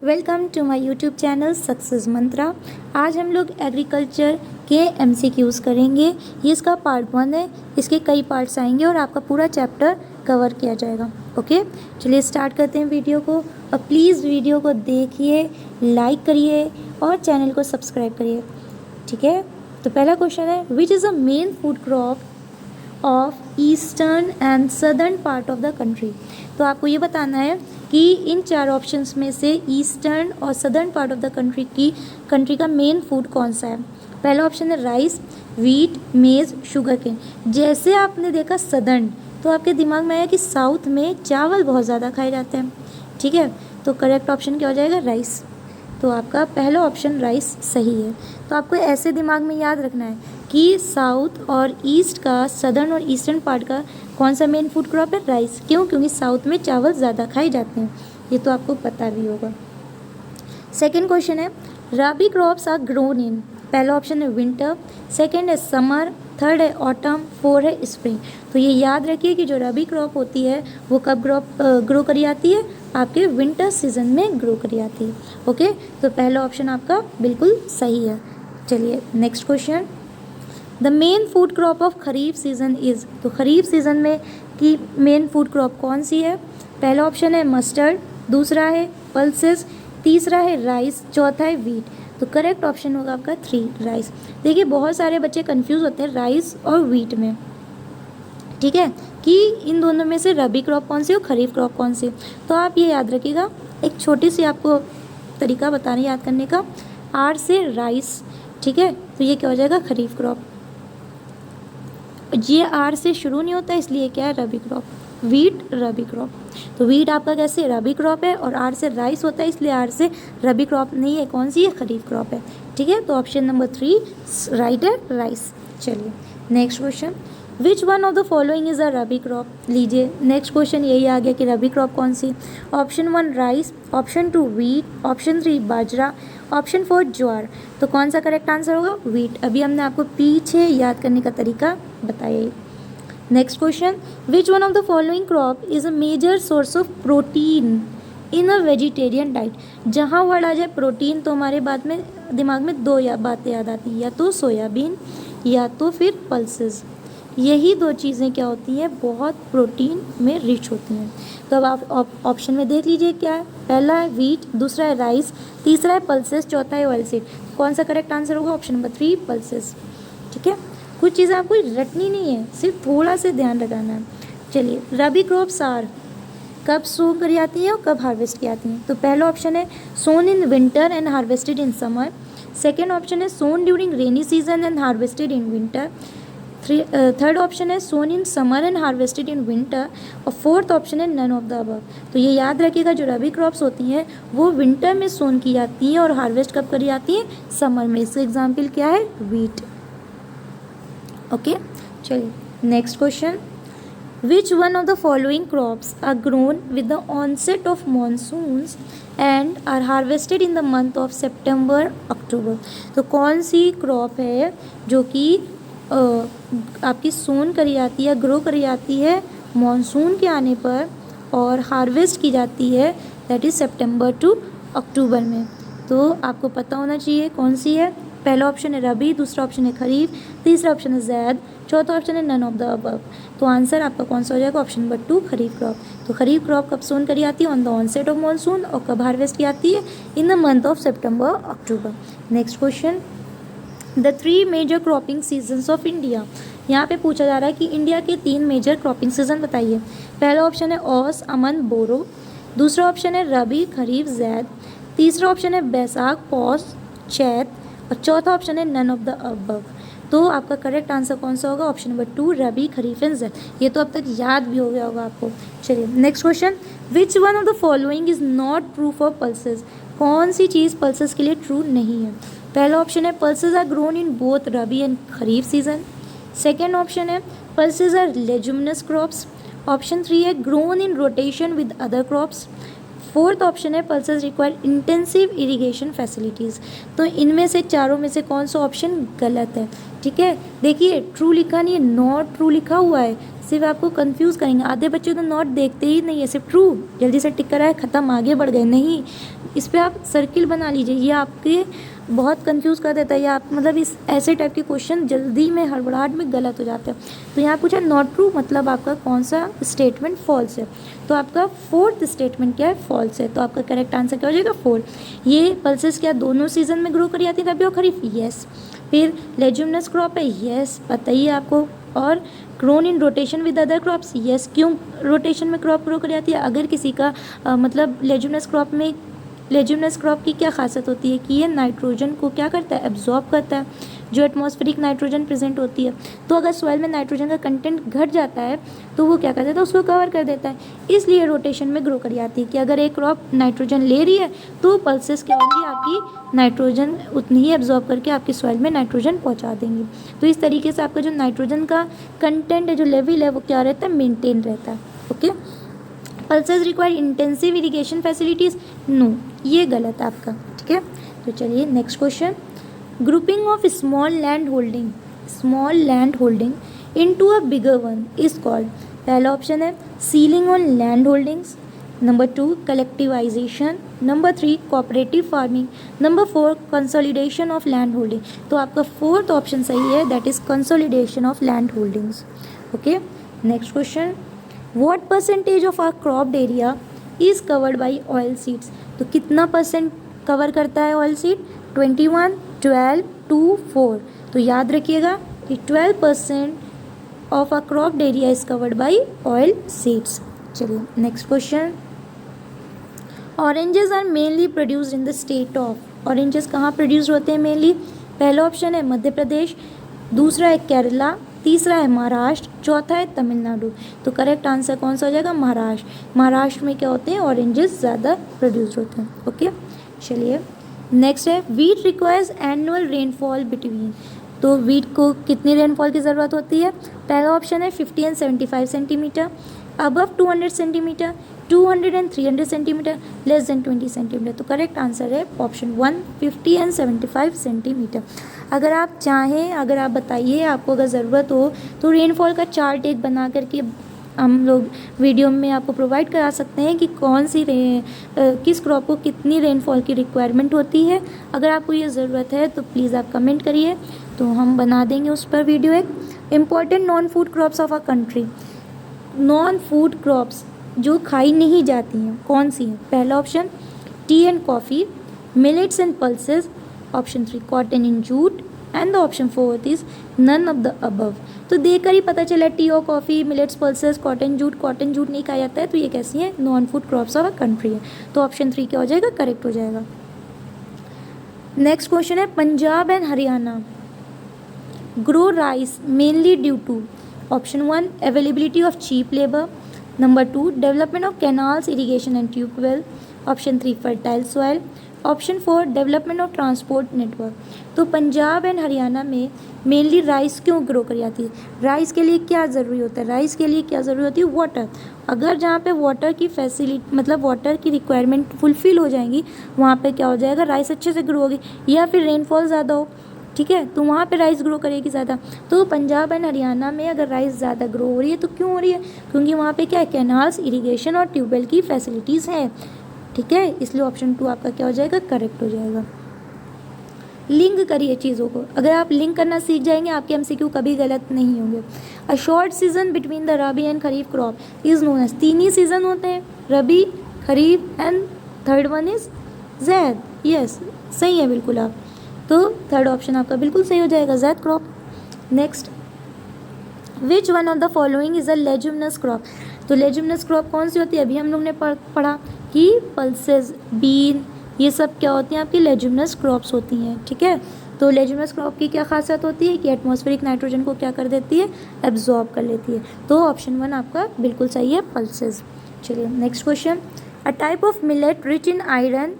Welcome to my YouTube channel success mantra. आज हम लोग एग्रीकल्चर के एमसीक्यूज़ करेंगे। ये इसका पार्ट 1 है, इसके कई पार्ट्स आएंगे और आपका पूरा चैप्टर कवर किया जाएगा। ओके, चलिए स्टार्ट करते हैं वीडियो को। और प्लीज़ वीडियो को देखिए, लाइक करिए और चैनल को सब्सक्राइब करिए। ठीक है, तो पहला क्वेश्चन है, which is a main food crop of eastern and southern part of the country. तो आपको ये बताना है कि इन चार ऑप्शंस में से ईस्टर्न और southern part of the country का मेन फूड कौन सा है। पहला ऑप्शन है राइस, वीट, मेज़, शुगर केन। जैसे आपने देखा सदर्न, तो आपके दिमाग में आया कि साउथ में चावल बहुत ज़्यादा खाए जाते हैं। ठीक है, तो करेक्ट ऑप्शन क्या हो जाएगा, राइस। तो आपका पहला ऑप्शन राइस सही है। तो आपको ऐसे दिमाग में याद रखना है कि साउथ और ईस्ट का, सदर्न और ईस्टर्न पार्ट का कौन सा मेन फूड क्रॉप है, राइस। क्यों? क्योंकि साउथ में चावल ज़्यादा खाए जाते हैं। ये तो आपको पता भी होगा। सेकेंड क्वेश्चन है, रबी क्रॉप्स आर ग्रोन इन। पहला ऑप्शन है विंटर, सेकेंड है समर, थर्ड है ऑटम, फोर है स्प्रिंग। तो ये याद रखिए कि जो रबी क्रॉप होती है वो कब ग्रो करी आती है, आपके विंटर सीजन में ग्रो करी आती है। ओके, तो पहला ऑप्शन आपका बिल्कुल सही है। चलिए next question, the main food crop of kharif season is. तो खरीफ सीजन में की मेन फूड क्रॉप कौन सी है। पहला ऑप्शन है मस्टर्ड, दूसरा है पल्सेस, तीसरा है राइस, चौथा है वीट। तो करेक्ट ऑप्शन होगा आपका 3, राइस। देखिए बहुत सारे बच्चे कंफ्यूज होते हैं राइस और वीट में, ठीक है, कि इन दोनों में से रबी क्रॉप कौन सी और खरीफ क्रॉप कौन सी। तो आप ये याद रखिएगा, एक छोटी सी आपको तरीका बता रही याद करने का, आर से राइस। ठीक है, तो ये क्या हो जाएगा, खरीफ क्रॉप। ये आर से शुरू नहीं होता, इसलिए क्या है, रबी क्रॉप। वीट रबी क्रॉप, तो वीट आपका कैसे रबी क्रॉप है, और आर से राइस होता है, इसलिए आर से रबी क्रॉप नहीं है, कौन सी है, खरीफ क्रॉप है। ठीक है, तो ऑप्शन नंबर 3 राइट है, राइस। चलिए next question, which one of the following is a rabi crop. लीजिए नेक्स्ट क्वेश्चन यही आ गया कि रबी क्रॉप कौन सी। Option 1 rice, option 2 wheat, option 3 bajra, option 4 jowar. तो कौन सा करेक्ट आंसर होगा, वीट। अभी हमने आपको पीछे याद करने का तरीका बताया। Next question, which one of the following crop is a major source of protein in a vegetarian diet. जहाँ वर्ड आ जाए प्रोटीन, तो हमारे दिमाग में दो बातें याद आती हैं, या तो सोयाबीन या तो फिर पल्सेस। यही दो चीज़ें क्या होती हैं, बहुत प्रोटीन में रिच होती हैं। तो अब आप ऑप्शन में देख लीजिए क्या है, पहला है वीट, दूसरा है राइस, तीसरा है पल्सेस, चौथा है ऑयल सीड। कौन सा करेक्ट आंसर होगा, ऑप्शन नंबर 3 पल्सेस। ठीक है, कुछ चीज़ें आपको रटनी नहीं है, सिर्फ थोड़ा से ध्यान लगाना है। चलिए रबी क्रॉप्स आर, कब सो करी आती हैं और कब हार्वेस्ट की आती हैं। तो पहला ऑप्शन है sown in winter and harvested in summer, second option है sown during rainy season and harvested in winter, third option है sown in summer and harvested in winter, और फोर्थ ऑप्शन है नन ऑफ द अबव। तो ये याद रखिएगा, जो रबी crops होती हैं वो विंटर में सोन की जाती हैं और हार्वेस्ट कब करी जाती हैं, समर में। इसका एग्जाम्पल क्या है, वीट। ओके, चलिए next question, which one of the following crops are grown with the onset of monsoons and are harvested in the month of September October. तो कौन सी क्रॉप है जो कि आपकी सोन करी जाती है, ग्रो करी जाती है मानसून के आने पर, और हार्वेस्ट की जाती है दैट इज़ सितंबर टू अक्टूबर में। तो आपको पता होना चाहिए कौन सी है। पहला ऑप्शन है रबी, दूसरा ऑप्शन है खरीफ, तीसरा ऑप्शन है जैद, चौथा ऑप्शन है नन ऑफ द अबव। तो आंसर आपका कौन सा हो जाएगा, ऑप्शन नंबर 2 खरीफ क्रॉप। तो खरीफ क्रॉप कब सोन करी आती है, on the onset of monsoon, और कब हार्वेस्ट की आती है, in the month of September October. Next question, the 3 major cropping seasons of India. यहाँ पे पूछा जा रहा है कि इंडिया के 3 मेजर क्रॉपिंग सीजन बताइए। पहला ऑप्शन है औस, अमन, बोरो, दूसरा ऑप्शन है रबी, खरीफ, जैद, तीसरा ऑप्शन है बैसाख, पौष, चैत, और चौथा ऑप्शन है नन ऑफ द अबव। तो आपका करेक्ट आंसर कौन सा होगा, option number 2 rabi, kharif and Zaid. ये तो अब तक याद भी हो गया होगा आपको। चलिए next question, which one of the following is not true for pulses. कौन सी चीज़ पल्सेस के लिए ट्रू नहीं है। पहला ऑप्शन है pulses are grown in both rabi and kharif season, second option है pulses are leguminous crops, option 3 है grown in rotation with other crops, fourth option है pulses require intensive irrigation facilities. तो इनमें से चारों में से कौन सा ऑप्शन गलत है। ठीक है, देखिए ट्रू लिखा नहीं है, नॉट ट्रू लिखा हुआ है, सिर्फ आपको कंफ्यूज करेंगे। आधे बच्चे तो नॉट देखते ही नहीं है, सिर्फ ट्रू जल्दी से टिक कराए, ख़त्म, आगे बढ़ गए। नहीं, इस पे आप सर्किल बना लीजिए, ये आपके बहुत कंफ्यूज कर देता है, या आप मतलब इस ऐसे टाइप के क्वेश्चन जल्दी में हड़बड़ाहट में गलत हो जाते हैं। तो यहाँ पूछा नॉट ट्रू, मतलब आपका कौन सा स्टेटमेंट फॉल्स है, तो आपका फोर्थ स्टेटमेंट क्या है, फॉल्स है। तो आपका करेक्ट आंसर क्या हो जाएगा, 4। ये पल्सेस क्या दोनों सीजन में ग्रो करी जाती है, रबी और खरीफ, यस। फिर लेज्यूमिनस क्रॉप है, यस पता ही है आपको। और grown in rotation with other crops, yes. क्यों रोटेशन में क्रॉप ग्रो करी जाती है, अगर किसी का मतलब लेज्यूमिनस क्रॉप की क्या खासियत होती है कि ये नाइट्रोजन को क्या करता है, एब्जॉर्ब करता है, जो एटमॉस्फेरिक नाइट्रोजन प्रेजेंट होती है। तो अगर सॉइल में नाइट्रोजन का कंटेंट घट जाता है तो वो क्या कर देता है, उसको कवर कर देता है। इसलिए रोटेशन में ग्रो करी जाती है कि अगर एक क्रॉप नाइट्रोजन ले रही है तो पल्सेस क्या होंगी, आपकी नाइट्रोजन उतनी ही एब्जॉर्ब करके आपकी सॉइल में नाइट्रोजन पहुँचा देंगी। तो इस तरीके से आपका जो नाइट्रोजन का कंटेंट है, जो लेवल है, वो क्या रहता है, मेनटेन रहता है। Okay, pulses require intensive irrigation facilities, no, ये गलत है आपका। ठीक है, तो चलिए next question. Grouping of small land holding into a bigger one is called, पहला ऑप्शन है ceiling on land holdings, number 2 collectivisation, number 3 cooperative farming, number 4 consolidation of land holding. तो आपका फोर्थ ऑप्शन सही है, that is consolidation of land holdings. Okay, next question. What percentage of our cropped area is covered by oil seeds, तो कितना percent cover करता है oil seed, 21, 12, 2, 4। तो याद रखिएगा कि 12% of our cropped area is covered by oil seeds. चलिए next question. Oranges are mainly produced in the state of, oranges कहाँ प्रोड्यूस होते हैं मेनली, पहला ऑप्शन है मध्य प्रदेश, दूसरा है केरला, तीसरा है महाराष्ट्र, चौथा है तमिलनाडु। तो करेक्ट आंसर कौन सा हो जाएगा, महाराष्ट्र। महाराष्ट्र में क्या होते हैं, ऑरेंजेस ज़्यादा प्रोड्यूस होते हैं। ओके, चलिए नेक्स्ट है wheat requires annual rainfall between, तो वीट को कितनी रेनफॉल की ज़रूरत होती है, पहला ऑप्शन है 50 and 75 centimetre, above 200 centimetre, 200 and 300 centimetre, less than 20 centimetre. तो करेक्ट आंसर है ऑप्शन 1, 50 एंड 75 सेंटीमीटर। अगर आप चाहें, अगर आप बताइए आपको अगर ज़रूरत हो तो रेनफॉल का चार्ट एक बना करके हम लोग वीडियो में आपको प्रोवाइड करा सकते हैं कि कौन सी किस क्रॉप को कितनी रेनफॉल की रिक्वायरमेंट होती है। अगर आपको ये ज़रूरत है तो प्लीज़ आप कमेंट करिए, तो हम बना देंगे उस पर वीडियो। एक important non food crops of our country, non food crops जो खाई नहीं जाती हैं कौन सी हैं, पहला option tea and coffee, millets and pulses, option 3 cotton and jute, and the option 4 is none of the above. तो देखकर ही पता चला टी और coffee, millets, pulses, cotton jute नहीं खाया जाता है, तो ये कैसी है, non food crops of a country है। तो ऑप्शन 3 क्या हो जाएगा, करेक्ट हो जाएगा। नेक्स्ट क्वेश्चन है Punjab and Haryana grow rice mainly due to, option 1 availability of cheap labour, number 2 development of canals, irrigation and tubewell, option 3 fertile soil, option 4 development of transport network. तो Punjab and Haryana में mainly rice क्यों grow करी जाती है, rice के लिए क्या ज़रूरी होता है, राइस के लिए क्या ज़रूरी होती है, वाटर। अगर जहाँ पे वाटर की फैसिलिटी मतलब वाटर की रिक्वायरमेंट फुलफ़िल हो जाएंगी, वहाँ पे क्या हो जाएगा, राइस अच्छे से ग्रो होगी, या फिर रेनफॉल ज़्यादा हो, ठीक है, तो वहाँ पे राइस ग्रो करेगी ज़्यादा। तो पंजाब एंड हरियाणा में अगर राइस ज़्यादा ग्रो हो रही है तो क्यों हो रही है, क्योंकि वहाँ पे क्या है, कैनाल्स, इरीगेशन और ट्यूबवेल की फैसिलिटीज़ हैं। ठीक है, इसलिए ऑप्शन 2 आपका क्या हो जाएगा, करेक्ट हो जाएगा। लिंक करिए चीज़ों को, अगर आप लिंक करना सीख जाएंगे आपके एमसीक्यू कभी गलत नहीं होंगे। A short season between the rabi and kharif crop is known as, 3 ही सीजन होते हैं, rabi, kharif and third one is zaid. Yes, सही है बिल्कुल आप, तो थर्ड ऑप्शन आपका बिल्कुल सही हो जाएगा, zaid crop. Next, which one of the following is a leguminous crop, तो लेज्यूमिनस क्रॉप कौन सी होती है, अभी हम लोग ने पढ़ा कि पल्सेस, बीन, ये सब क्या होती हैं, आपकी लेज्यूमिनस क्रॉप्स होती हैं। ठीक है, तो लेज्यूमिनस क्रॉप की क्या खासियत होती है कि एटमॉस्फेरिक नाइट्रोजन को क्या कर देती है, एब्जॉर्ब कर लेती है। तो ऑप्शन 1 आपका बिल्कुल सही है, पल्सेस। चलिए next question. A type of millet rich in iron,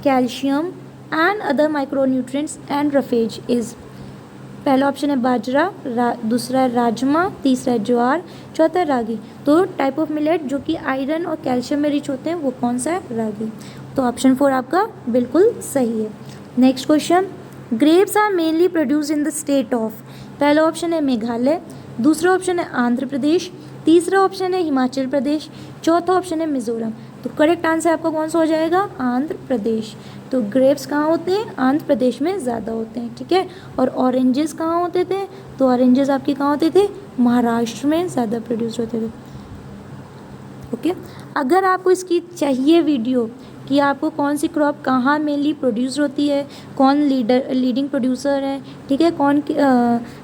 calcium and other micronutrients and roughage is, पहला ऑप्शन है बाजरा, दूसरा है राजमा, तीसरा है ज्वार, चौथा है रागी। तो टाइप ऑफ मिलेट जो कि आयरन और कैल्शियम में रिच होते हैं वो कौन सा है, रागी। तो ऑप्शन 4 आपका बिल्कुल सही है। Next question, grapes are mainly produce in the state of, पहला ऑप्शन है मेघालय, दूसरा ऑप्शन है आंध्र प्रदेश, तीसरा ऑप्शन है हिमाचल प्रदेश, चौथा ऑप्शन है मिजोरम। तो करेक्ट आंसर आपका कौन सा हो जाएगा, आंध्र प्रदेश। तो ग्रेप्स कहाँ होते हैं, आंध्र प्रदेश में ज़्यादा होते हैं, ठीक है। और ऑरेंजेस कहाँ होते थे, तो ऑरेंजेस आपके कहाँ होते थे, महाराष्ट्र में ज़्यादा प्रोड्यूस होते थे। ओके, अगर आपको इसकी चाहिए वीडियो कि आपको कौन सी क्रॉप कहाँ मेनली प्रोड्यूस होती है, कौन लीडिंग प्रोड्यूसर है, ठीक है, कौन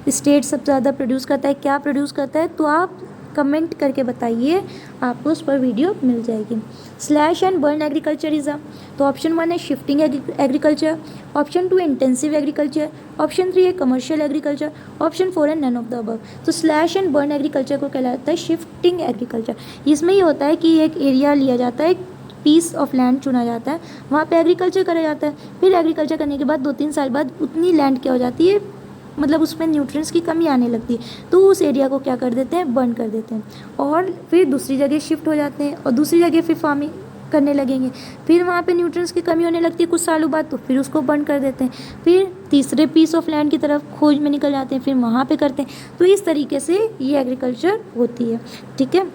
स्टेट सबसे ज़्यादा प्रोड्यूस करता है, क्या प्रोड्यूस करता है, तो आप कमेंट करके बताइए, आपको उस पर वीडियो मिल जाएगी। स्लैश एंड बर्न एग्रीकल्चरिज्म, तो ऑप्शन 1 है शिफ्टिंग एग्रीकल्चर, ऑप्शन 2 है इंटेंसिव एग्रीकल्चर, ऑप्शन 3 है कमर्शियल एग्रीकल्चर, ऑप्शन 4 है नन ऑफ द अबव। तो स्लैश एंड बर्न एग्रीकल्चर को कहलाता है शिफ्टिंग एग्रीकल्चर। इसमें ये होता है कि एक एरिया लिया जाता है, पीस ऑफ लैंड चुना जाता है, वहाँ पे एग्रीकल्चर करा जाता है, फिर एग्रीकल्चर करने के बाद 2-3 साल बाद उतनी लैंड क्या हो जाती है, मतलब उसमें न्यूट्रिएंट्स की कमी आने लगती है, तो उस एरिया को क्या कर देते हैं, बर्न कर देते हैं, और फिर दूसरी जगह शिफ्ट हो जाते हैं, और दूसरी जगह फिर फार्मिंग करने लगेंगे, फिर वहाँ पे न्यूट्रिएंट्स की कमी होने लगती है कुछ सालों बाद, तो फिर उसको बर्न कर देते हैं, फिर तीसरे पीस ऑफ लैंड की तरफ खोज में निकल जाते हैं, फिर वहाँ पे करते हैं। तो इस तरीके से ये एग्रीकल्चर होती है, ठीक है।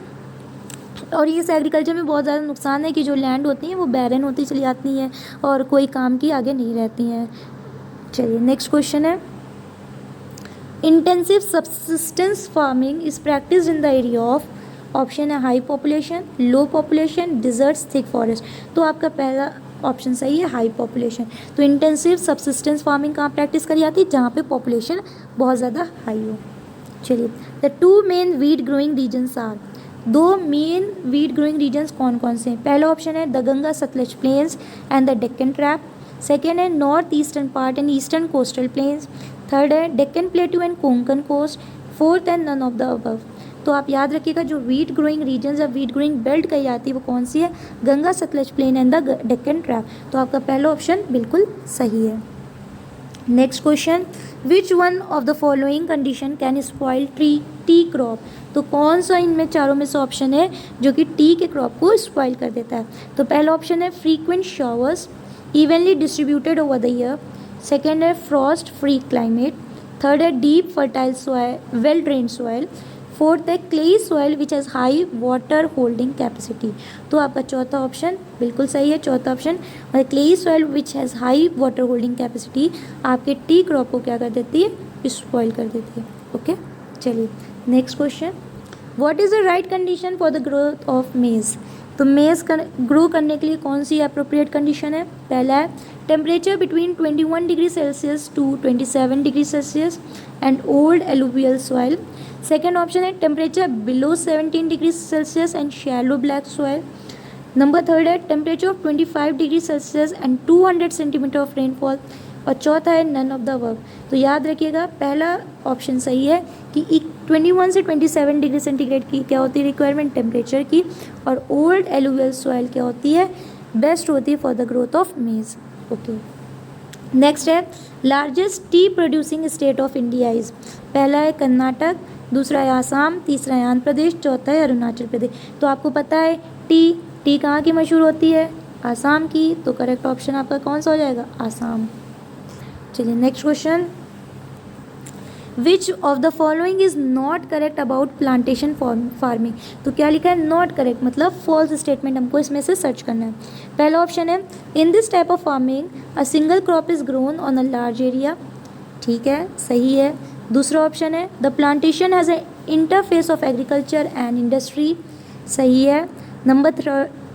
और इस एग्रीकल्चर में बहुत ज़्यादा नुकसान है कि जो लैंड होती हैं वो बैरन होती चली जाती हैं और कोई काम की आगे नहीं रहती हैं। चलिए नेक्स्ट क्वेश्चन है, intensive subsistence farming is practice in the area of, option है हाई पॉपुलेशन, लो पॉपुलेशन, डिजर्ट्स, थिक फॉरेस्ट। तो आपका पहला ऑप्शन सही है, हाई पॉपुलेशन। तो इंटेंसिव सब्सिस्टेंस फार्मिंग कहाँ प्रैक्टिस करी जाती है, जहाँ पे पॉपुलेशन बहुत ज़्यादा हाई हो। चलिए, the two main wheat growing regions are, दो मेन वीट ग्रोइंग रीजन्स कौन कौन से हैं। पहला ऑप्शन है the Ganga Satluj plains and the Deccan trap, second है north eastern part and eastern coastal plains, third है Deccan plateau and Konkan coast, fourth and none of the above. तो आप याद रखिएगा, जो वीट ग्रोइंग रीजन्स या वीट ग्रोइंग बेल्ट कही जाती है वो कौन सी है, Ganga Sutlej plain and the Deccan trap. तो आपका पहला ऑप्शन बिल्कुल सही है। Next question, which one of the following condition can spoil tea crop. तो कौन सा इनमें चारों में से ऑप्शन है जो कि टी के क्रॉप को स्पॉइल कर देता है। तो पहला ऑप्शन है frequent showers evenly distributed over the year, second है फ्रॉस्ट फ्री क्लाइमेट, थर्ड है deep fertile soil well drained soil, fourth है clayey soil which has high water holding capacity. तो आपका चौथा ऑप्शन बिल्कुल सही है, चौथा ऑप्शन, और clay soil which has high water holding capacity आपके टी क्रॉप को क्या कर देती है, स्पॉइल कर देती है। ओके, चलिए next question, what is the right condition for the growth of मेज। तो मेज ग्रो करने के लिए कौन सी अप्रोप्रिएट कंडीशन है। पहला है temperature between 21 degree Celsius to 27 degree Celsius and old alluvial soil. Second option है temperature below 17 degree Celsius and shallow black soil. Number third है temperature of 25 degree Celsius and 200 centimetre of rainfall. और चौथा है none of the above. तो याद रखिएगा, पहला option सही है कि 21 से 27 डिग्री सेंटीग्रेड की क्या होती है रिक्वायरमेंट टेम्परेचर की, और ओल्ड एलुवियल सॉइल क्या होती है, बेस्ट होती है for the growth of maize. Okay, next है largest tea producing state of India is. पहला है कर्नाटक, दूसरा है आसाम, तीसरा है आंध्र प्रदेश, चौथा है अरुणाचल प्रदेश। तो आपको पता है टी कहाँ की मशहूर होती है, आसाम की। तो करेक्ट ऑप्शन आपका कौन सा हो जाएगा, आसाम। चलिए next question, which of the following is not correct about plantation farming. तो क्या लिखा है, नॉट करेक्ट, मतलब फॉल्स स्टेटमेंट हमको इसमें से सर्च करना है। पहला ऑप्शन है in this type of farming a single crop is grown on a large area, ठीक है, सही है। दूसरा ऑप्शन है the plantation has a interface of agriculture and industry, सही है। Number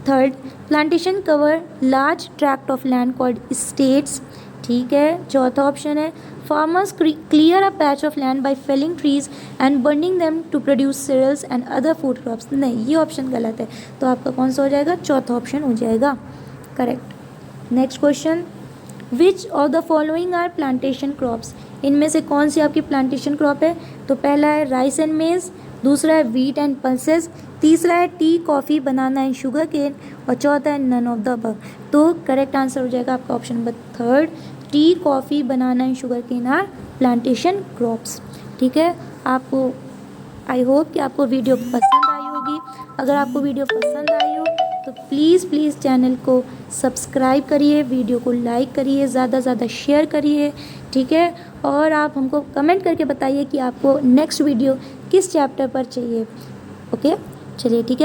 third plantation cover large tract of land called states, ठीक है। चौथा ऑप्शन है farmers clear a patch of land by felling trees and burning them to produce cereals and other food crops. नहीं, ये option गलत है। तो आपका कौन सा हो जाएगा, चौथा ऑप्शन हो जाएगा correct. Next question, which of the following are plantation crops. इनमें से कौन सी आपकी प्लांटेशन क्रॉप है। तो पहला है राइस एंड मेज, दूसरा है व्हीट एंड पल्सेस, तीसरा है tea coffee banana and sugar cane, और चौथा है नन ऑफ द अबव। तो करेक्ट आंसर हो जाएगा आपका option number third, tea coffee banana and sugar cane are plantation crops, ठीक है। आपको आई होप कि आपको वीडियो पसंद आई होगी। अगर आपको वीडियो पसंद आई हो तो प्लीज़ चैनल को सब्सक्राइब करिए, वीडियो को लाइक करिए, ज़्यादा से ज़्यादा शेयर करिए, ठीक है। और आप हमको कमेंट करके बताइए कि आपको नेक्स्ट वीडियो किस चैप्टर पर चाहिए। ओके, चलिए ठीक है।